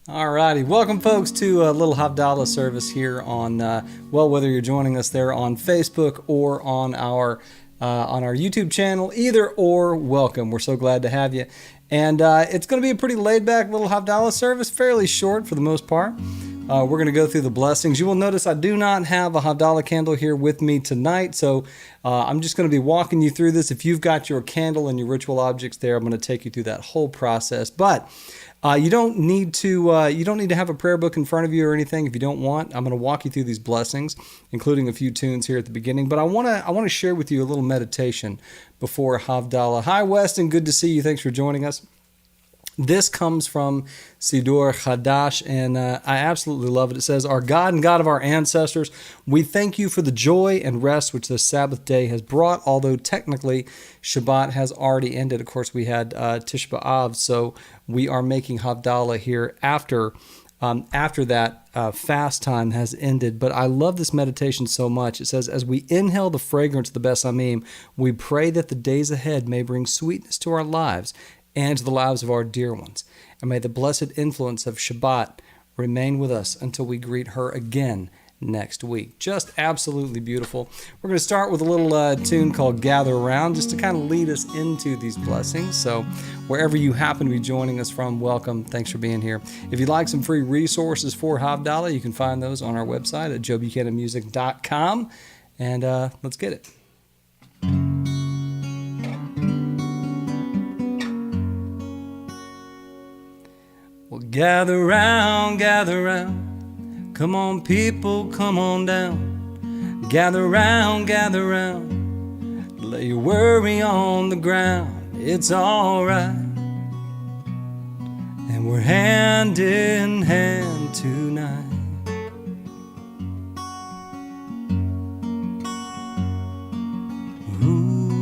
Alrighty, welcome folks to a little Havdalah service here on, whether you're joining us there on Facebook or on our YouTube channel, either or, welcome. We're so glad to have you. And it's going to be a pretty laid-back little Havdalah service, fairly short for the most part. We're going to go through the blessings. You will notice I do not have a Havdalah candle here with me tonight, so I'm just going to be walking you through this. If you've got your candle and your ritual objects there, I'm going to take you through that whole process. But you don't need to have a prayer book in front of you or anything if you don't want. I'm going to walk you through these blessings, including a few tunes here at the beginning. But I want to share with you a little meditation before Havdalah. Hi, Weston. Good to see you. Thanks for joining us. This comes from Sidur Chadash, and I absolutely love it. It says, "Our God and God of our ancestors, we thank you for the joy and rest which this Sabbath day has brought, although technically Shabbat has already ended." Of course, we had Tish B'Av, so we are making Havdalah here after that fast time has ended. But I love this meditation so much. It says, "As we inhale the fragrance of the Besamim, we pray that the days ahead may bring sweetness to our lives and to the lives of our dear ones. And may the blessed influence of Shabbat remain with us until we greet her again next week." Just absolutely beautiful. We're going to start with a little tune called "Gather Around," just to kind of lead us into these blessings. So wherever you happen to be joining us from, welcome. Thanks for being here. If you'd like some free resources for Havdalah, you can find those on our website at joebuchananmusic.com. And let's get it. Well, gather round, come on people, come on down. Gather round, lay your worry on the ground, it's alright. And we're hand in hand tonight. Ooh,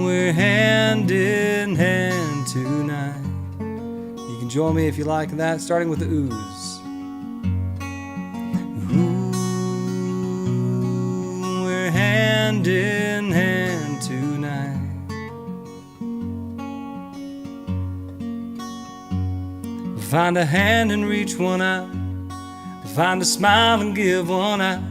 we're hand in hand tonight. Join me if you like that, starting with the ooze. Ooh, we're hand in hand tonight. Find a hand and reach one out. Find a smile and give one out.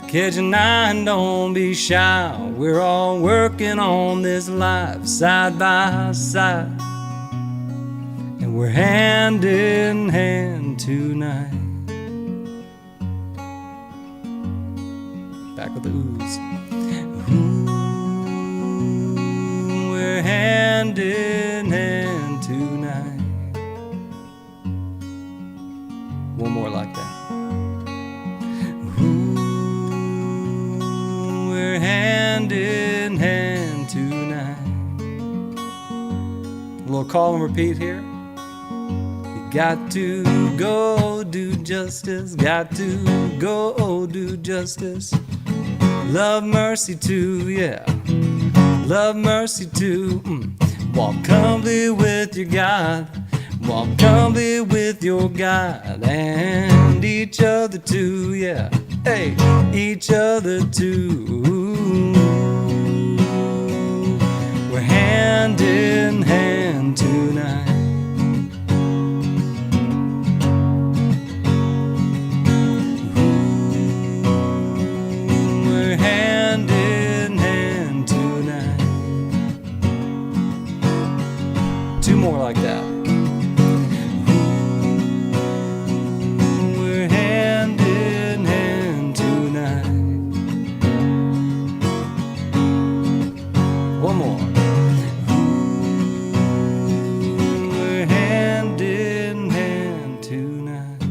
Catch an eye and don't be shy. We're all working on this life side by side. We're hand in hand tonight. Back with the ooze. Ooh, we're hand in hand tonight. One more like that. Ooh, we're hand in hand tonight. A little call and repeat here. Got to go do justice, got to go do justice. Love mercy too, yeah, love mercy too. Walk humbly with your God, walk humbly with your God. And each other too, yeah, hey, each other too. We're hand in hand tonight. Two more like that. We're hand in hand tonight. One more. We're hand in hand tonight.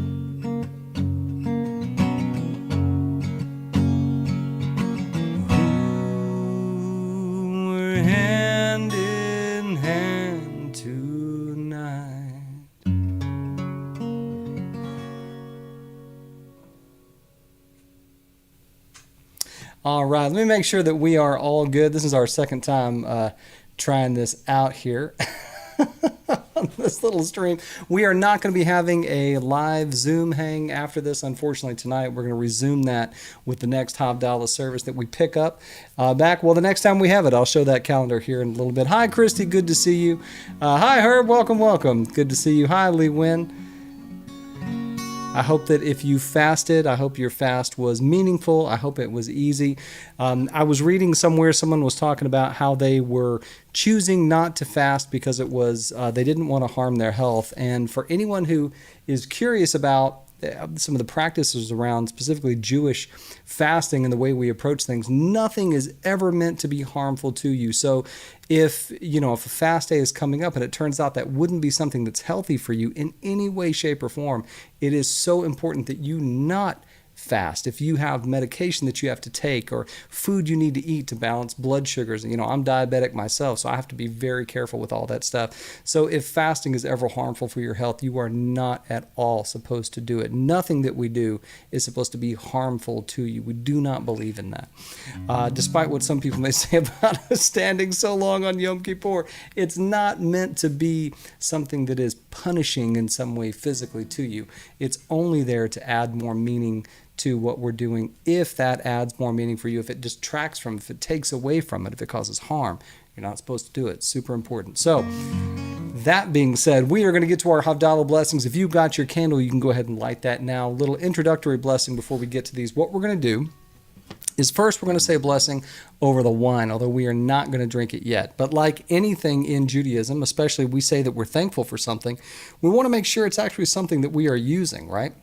We're hand in hand tonight. All right, let me make sure that we are all good. This is our second time trying this out here. on this little stream. We are not going to be having a live Zoom hang after this, unfortunately, tonight. We're going to resume that with the next Havdalah service that we pick up back. Well, the next time we have it, I'll show that calendar here in a little bit. Hi, Christy. Good to see you. Hi, Herb. Welcome, welcome. Good to see you. Hi, Lee Wynn. I hope that if you fasted, I hope your fast was meaningful. I hope it was easy. I was reading somewhere, someone was talking about how they were choosing not to fast because it was they didn't want to harm their health. And for anyone who is curious about some of the practices around specifically Jewish fasting and the way we approach things, nothing is ever meant to be harmful to you. So if a fast day is coming up and it turns out that wouldn't be something that's healthy for you in any way, shape, or form, it is so important that you not fast. If you have medication that you have to take or food you need to eat to balance blood sugars, I'm diabetic myself, so I have to be very careful with all that stuff. So if fasting is ever harmful for your health, you are not at all supposed to do it. Nothing that we do is supposed to be harmful to you. We do not believe in that. Despite what some people may say about us standing so long on Yom Kippur, it's not meant to be something that is punishing in some way physically to you. It's only there to add more meaning to what we're doing. If that adds more meaning for you, if it distracts from, if it takes away from it, if it causes harm, you're not supposed to do it. Super important. So that being said, we are going to get to our Havdalah blessings. If you've got your candle, you can go ahead and light that now. Little introductory blessing before we get to these. What we're going to do is first we're going to say a blessing over the wine, although we are not going to drink it yet. But like anything in Judaism, especially we say that we're thankful for something, we want to make sure it's actually something that we are using, right?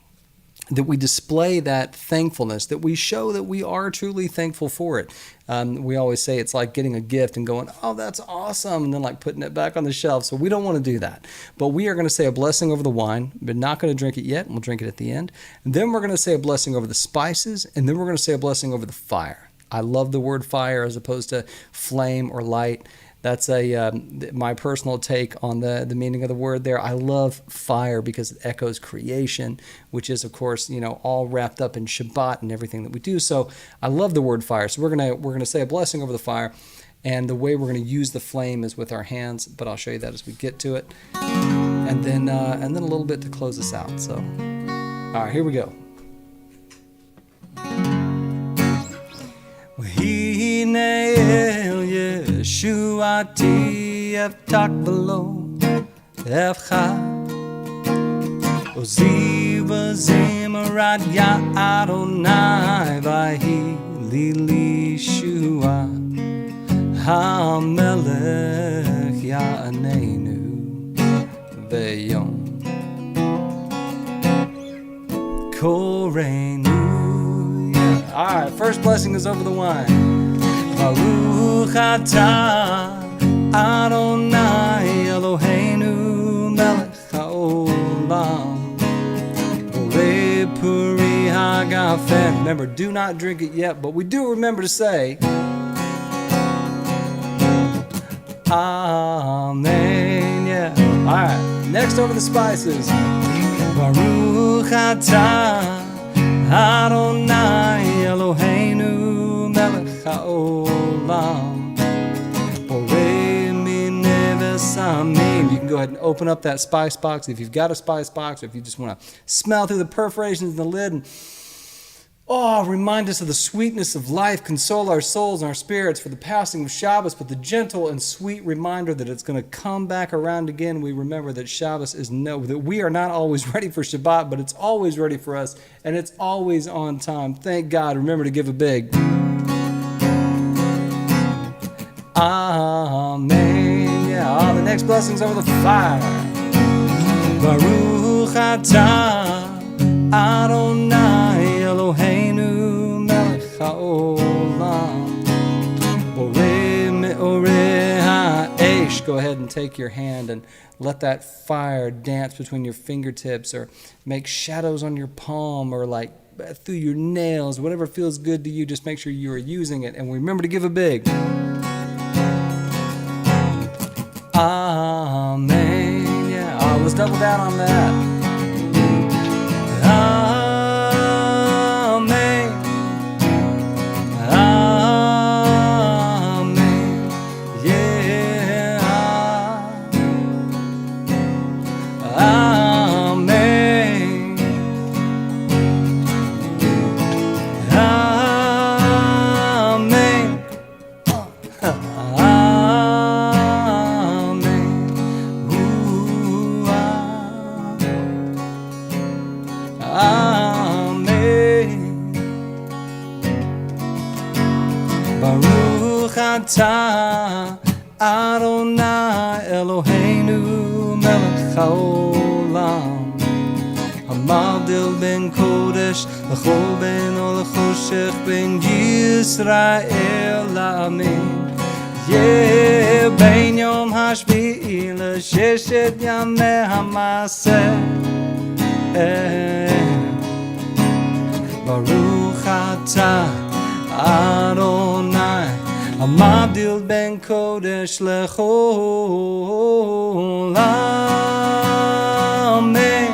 That we display that thankfulness, that we show that we are truly thankful for it. We always say it's like getting a gift and going, oh, that's awesome, and then like putting it back on the shelf. So we don't want to do that. But we are going to say a blessing over the wine. We're not going to drink it yet, and we'll drink it at the end. And then we're going to say a blessing over the spices, and then we're going to say a blessing over the fire. I love the word fire as opposed to flame or light. That's my personal take on the meaning of the word there. I love fire because it echoes creation, which is, of course, all wrapped up in Shabbat and everything that we do. So I love the word fire. So we're gonna say a blessing over the fire, and the way we're gonna use the flame is with our hands. But I'll show you that as we get to it, and then a little bit to close us out. So, all right, here we go. Yeshuati Havdalah Evcha Oziva Zimrat Ya Adonai Vahi Lili Shua HaMelech Ya'anenu Veyom Korenu. All right, first blessing is over the wine. Baruch atah Adonai Eloheinu melech haolam Borei puri hagafen. Remember, do not drink it yet, but we do remember to say Amen. Yeah. All right. Next, over the spices. Baruch atah Adonai Eloheinu melech haolam Borei minei v'samim. You can go ahead and open up that spice box if you've got a spice box, or if you just want to smell through the perforations in the lid and remind us of the sweetness of life, console our souls and our spirits for the passing of Shabbos, but the gentle and sweet reminder that it's going to come back around again. We remember that Shabbos that we are not always ready for Shabbat, but it's always ready for us, and it's always on time. Thank God. Remember to give a big Amen. Yeah, the next blessing's over the fire. Baruch atah Adonai Eloheinu melech haolam Borei me'orei ha'esh. Go ahead and take your hand and let that fire dance between your fingertips, or make shadows on your palm, or like through your nails, whatever feels good to you. Just make sure you are using it, and remember to give a big Amen. Yeah, let's double down on that. Amen. Amen. Yeah. ata Adonai Eloheinu melech haolam Hamavdil ben kodesh lechol ben olechoshech ben Yisrael la'amin Yeah, ben yom hashvi'i l'sheshet yamei hamaseh Baruch atah Adonai Hamavdil ben kodesh lechol amen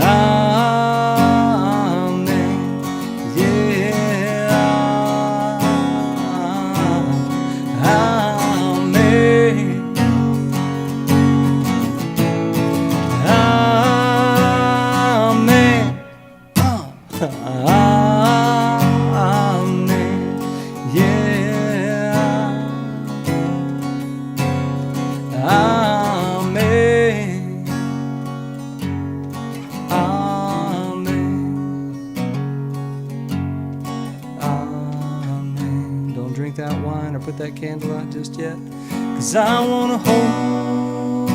amen yeah amen Drink that wine or put that candle out just yet, 'cause I wanna hold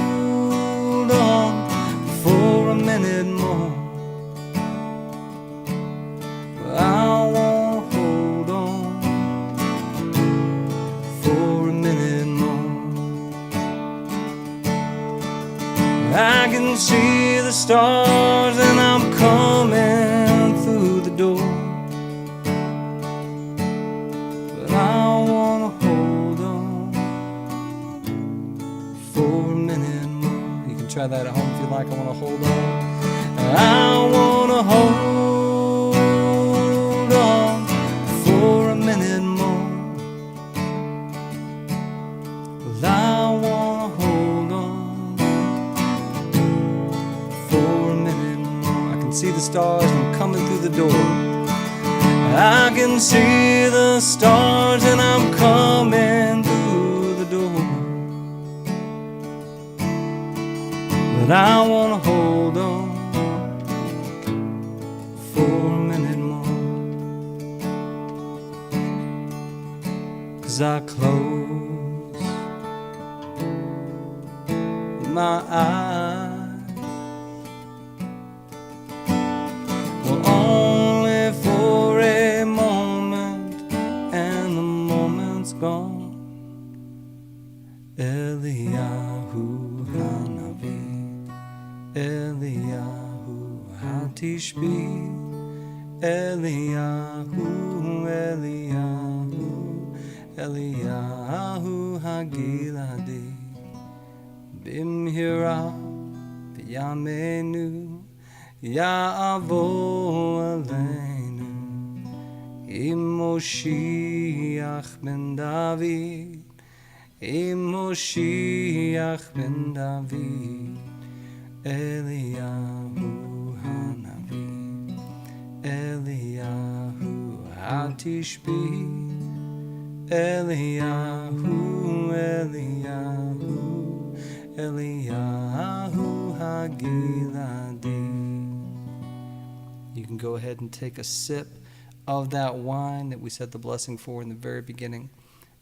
on for a minute more. I wanna hold on for a minute more. I can see the stars and I'm coming through the door. Try that at home if you like. I want to hold on. I want to hold on for a minute more. Well, I want to hold on for a minute more. I can see the stars and I'm coming through the door. I can see the stars and I'm coming through the door. But I want to hold on for a minute more, 'cause I close my eyes, well, only for a moment, and the moment's gone. Eliyahu Hanavi Eliyahu Hatishbi Eliyahu Eliyahu Eliyahu Hagiladi Bimhira V'yamenu Ya'avo Aleinu Im Moshiach ben David Im Moshiach ben David Eliyahu Hanavi Eliyahu Hatishbi Eliyahu Eliyahu Eliyahu Hagiladi. You can go ahead and take a sip of that wine that we said the blessing for in the very beginning.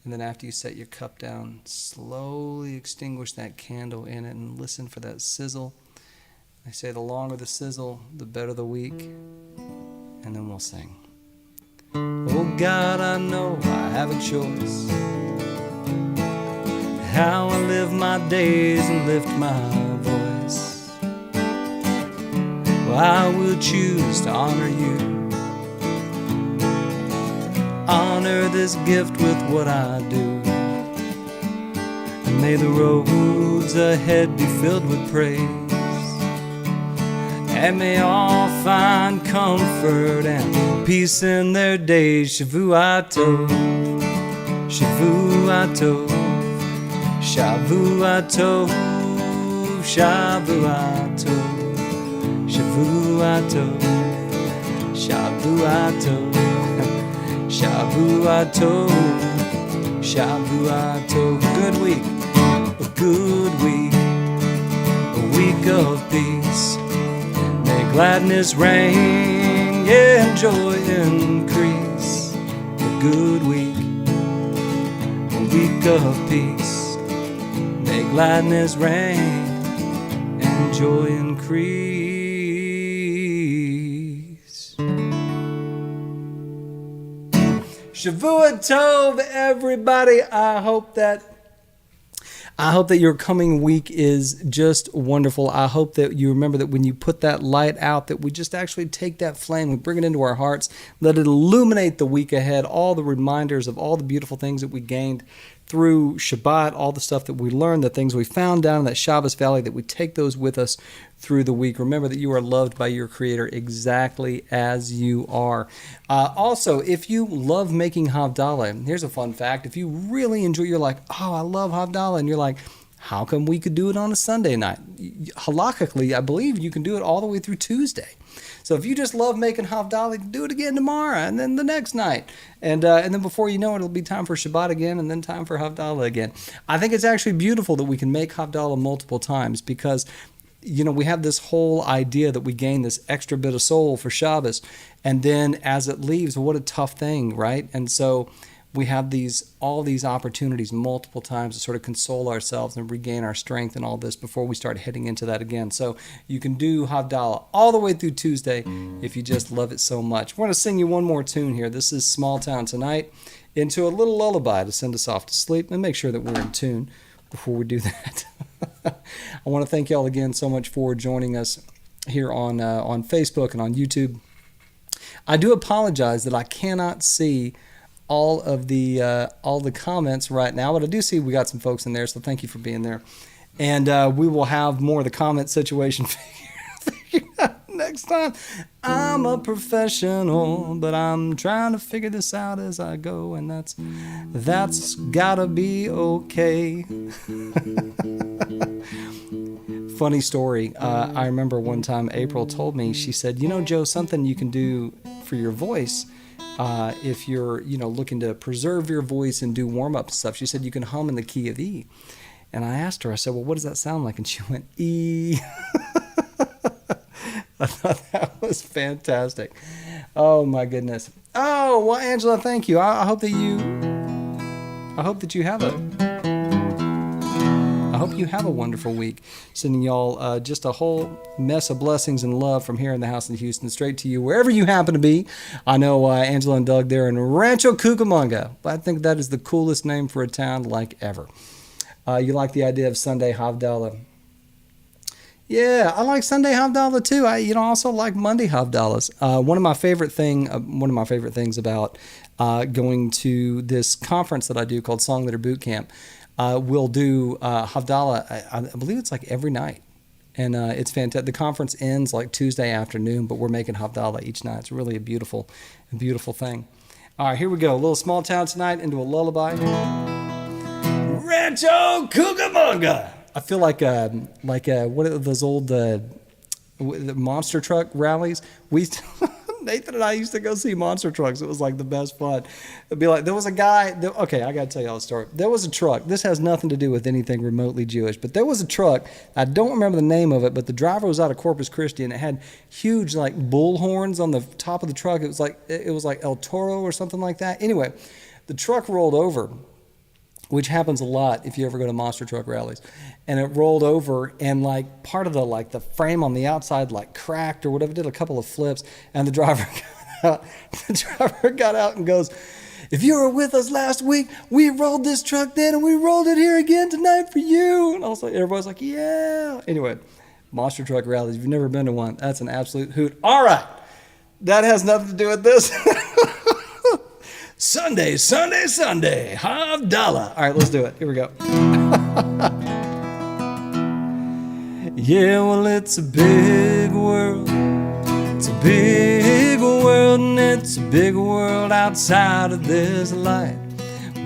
And then after you set your cup down, slowly extinguish that candle in it and listen for that sizzle. I say the longer the sizzle, the better the week. And then we'll sing. Oh God, I know I have a choice. How I live my days and lift my voice. Well, I will choose to honor you. Honor this gift with what I do. And may the roads ahead be filled with praise. And may all find comfort and peace in their days. Shavuatov, Shavuatov, Shavuatov, Shavuatov, Shavuatov, Shavuatov, Shavuatov, Shavuatov. Good week, a good week, a week of peace. May gladness reign, yeah, and joy increase. A good week, week of peace. May gladness reign and joy increase. Shavua Tov, everybody. I hope that your coming week is just wonderful. I hope that you remember that when you put that light out, that we just actually take that flame, we bring it into our hearts, let it illuminate the week ahead, all the reminders of all the beautiful things that we gained through Shabbat, all the stuff that we learned, the things we found down in that Shabbos Valley, that we take those with us through the week. Remember that you are loved by your Creator exactly as you are. Also, if you love making Havdalah, here's a fun fact. If you really enjoy, you're like, oh, I love Havdalah, and you're like, how come we could do it on a Sunday night? Halakhically, I believe you can do it all the way through Tuesday. So if you just love making Havdalah, do it again tomorrow, and then the next night. And then before you know it, it'll be time for Shabbat again, and then time for Havdalah again. I think it's actually beautiful that we can make Havdalah multiple times, because we have this whole idea that we gain this extra bit of soul for Shabbos, and then as it leaves, what a tough thing, right? And so we have all these opportunities multiple times to sort of console ourselves and regain our strength and all this before we start heading into that again. So you can do Havdalah all the way through Tuesday if you just love it so much. We're going to sing you one more tune here. This is Small Town Tonight, into a little lullaby to send us off to sleep, and make sure that we're in tune before we do that. I want to thank y'all again so much for joining us here on Facebook and on YouTube. I do apologize that I cannot see all the comments right now, but I do see we got some folks in there, so thank you for being there. And we will have more of the comment situation figured out next time. I'm a professional, but I'm trying to figure this out as I go, and that's gotta be okay. Funny story. I remember one time April told me, she said, Joe, something you can do for your voice, if you're, looking to preserve your voice and do warm-up stuff. She said you can hum in the key of E. And I asked her, I said, well, what does that sound like? And she went, E. I thought that was fantastic. Oh, my goodness. Oh, well, Angela, thank you. I hope that you have a wonderful week. Sending y'all just a whole mess of blessings and love from here in the house in Houston, straight to you, wherever you happen to be. I know Angela and Doug, they're in Rancho Cucamonga. I think that is the coolest name for a town like ever. You like the idea of Sunday Havdalah? Yeah, I like Sunday Havdalah too. I also like Monday Havdalahs. One of my favorite things about going to this conference that I do called Song Leader Boot Camp. We'll do Havdalah, I believe it's like every night. And it's fantastic. The conference ends like Tuesday afternoon, but we're making Havdalah each night. It's really a beautiful thing. All right, here we go. A little Small Town Tonight into a lullaby. Rancho Cucamonga. I feel like what are those old monster truck rallies? Nathan and I used to go see monster trucks. It was like the best fun. It'd be like, there was a guy, okay, I got to tell y'all a story. There was a truck. This has nothing to do with anything remotely Jewish, but there was a truck. I don't remember the name of it, but the driver was out of Corpus Christi, and it had huge like bull horns on the top of the truck. It was like El Toro or something like that. Anyway, the truck rolled over, which happens a lot if you ever go to monster truck rallies. And it rolled over, and like part of the frame on the outside like cracked or whatever, did a couple of flips, and the driver got out and goes, if you were with us last week, we rolled this truck then and we rolled it here again tonight for you. And also everybody's like, yeah. Anyway, monster truck rallies, if you've never been to one, that's an absolute hoot. All right, that has nothing to do with this. Sunday, Havdalah. All right, let's do it. Here we go. Yeah, well, it's a big world. It's a big world, and it's a big world outside of this light.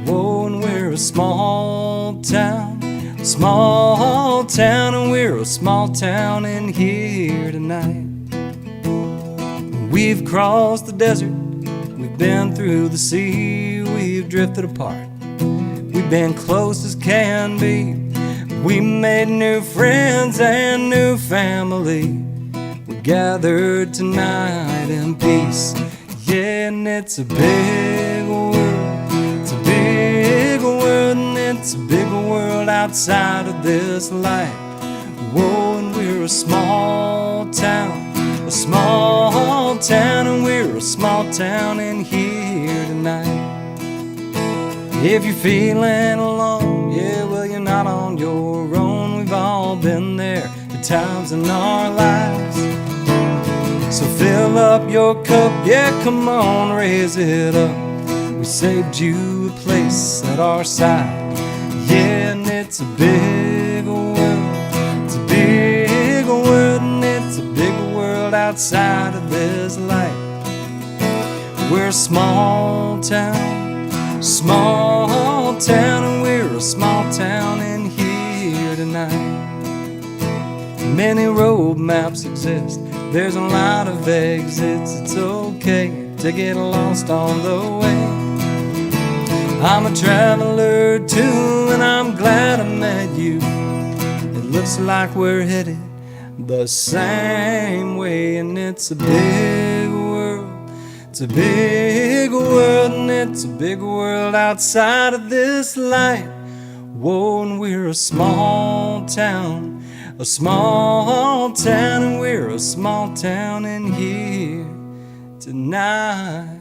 Whoa, and we're a small town, and we're a small town in here tonight. We've crossed the desert. We've been through the sea, we've drifted apart. We've been close as can be. We made new friends and new family. We gathered tonight in peace. Yeah, and it's a big world. It's a big world, and it's a big world outside of this light. Whoa, and we're a small town, and we're a small town in here tonight. If you're feeling alone, yeah, well, you're not on your own. We've all been there at times in our lives. So fill up your cup, yeah, come on, raise it up. We saved you a place at our side. Yeah, and it's a big world. It's a big world, and it's a big world outside of this light. We're a small town, and we're a small town in here tonight. Many road maps exist, there's a lot of exits. It's okay to get lost on the way. I'm a traveler too, and I'm glad I met you. It looks like we're headed the same way, and it's a big world. It's a big world, and it's a big world outside of this light. Whoa, and we're a small town, and we're a small town in here tonight.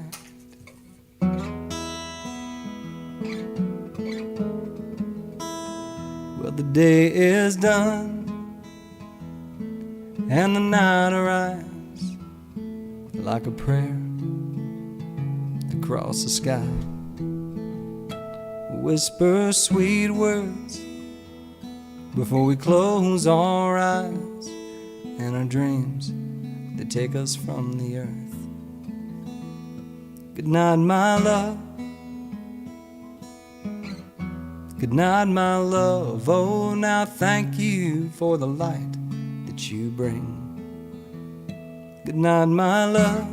Well, the day is done, and the night arrives like a prayer across the sky. Whisper sweet words before we close our eyes, and our dreams, they take us from the earth. Good night, my love. Good night, my love. Oh, now thank you for the light that you bring. Good night, my love.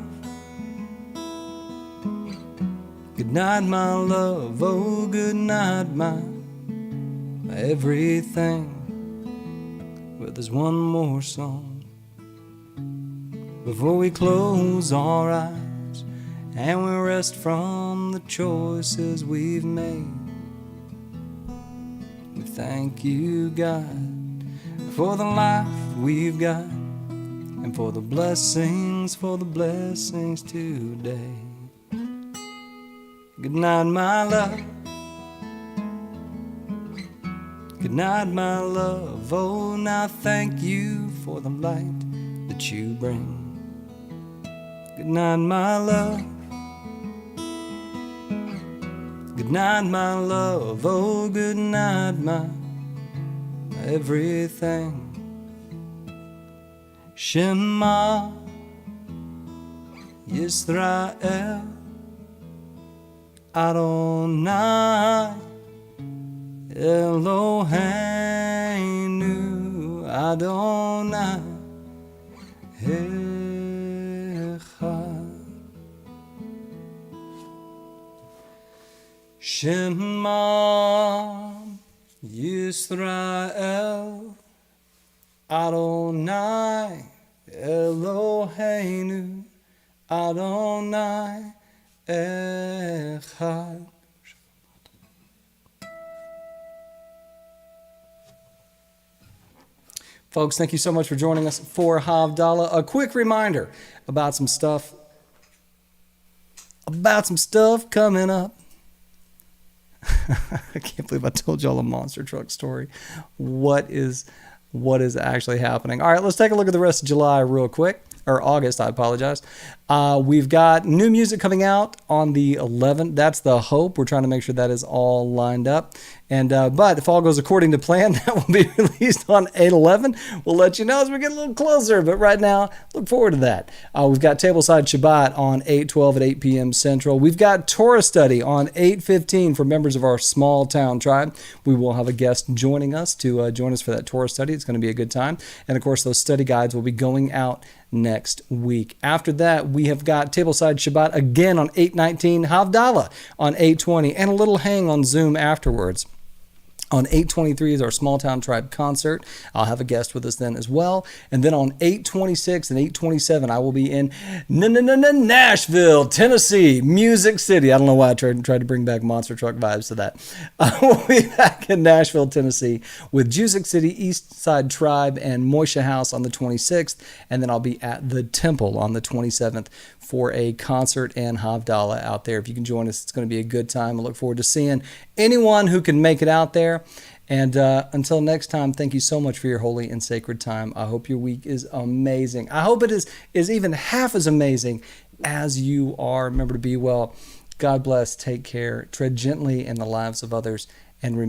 Good night, my love. Oh, good night, my everything. But there's one more song before we close our eyes and we rest from the choices we've made. We thank you, God, for the life we've got, and for the blessings today. Good night, my love. Good night, my love. Oh, now thank you for the light that you bring. Good night, my love. Good night, my love. Oh, good night, my everything. Shema Yisrael Adonai Eloheinu Adonai Echad. Shema Yisrael Adonai Eloheinu Adonai Echad. Folks, thank you so much for joining us for Havdalah. A quick reminder about some stuff coming up. I can't believe I told y'all a monster truck story. What is actually happening? All right, let's take a look at the rest of July real quick. Or August, I apologize. We've got new music coming out on the 11th. That's the hope. We're trying to make sure that is all lined up. And but if all goes according to plan, that will be released on 8/11. We'll let you know as we get a little closer. But right now, look forward to that. We've got Tableside Shabbat on 8/12 at 8 p.m. Central. We've got Torah Study on 8/15 for members of our small town tribe. We will have a guest joining us to join us for that Torah study. It's going to be a good time. And of course, those study guides will be going out next week. After that, we have got Tableside Shabbat again on 8/19, Havdalah on 8/20, and a little hang on Zoom afterwards. On 8/23 is our Small Town Tribe concert. I'll have a guest with us then as well. And then on 8/26 and 8/27, I will be in Nashville, Tennessee, Music City. I don't know why I tried to bring back monster truck vibes to that. I will be back in Nashville, Tennessee with Jusic City, East Side Tribe, and Moisha House on the 26th. And then I'll be at the Temple on the 27th for a concert and Havdalah out there. If you can join us, it's going to be a good time. I look forward to seeing anyone who can make it out there. And until next time, thank you so much for your holy and sacred time. I hope your week is amazing. I hope it is even half as amazing as you are. Remember to be well. God bless. Take care. Tread gently in the lives of others. And remember,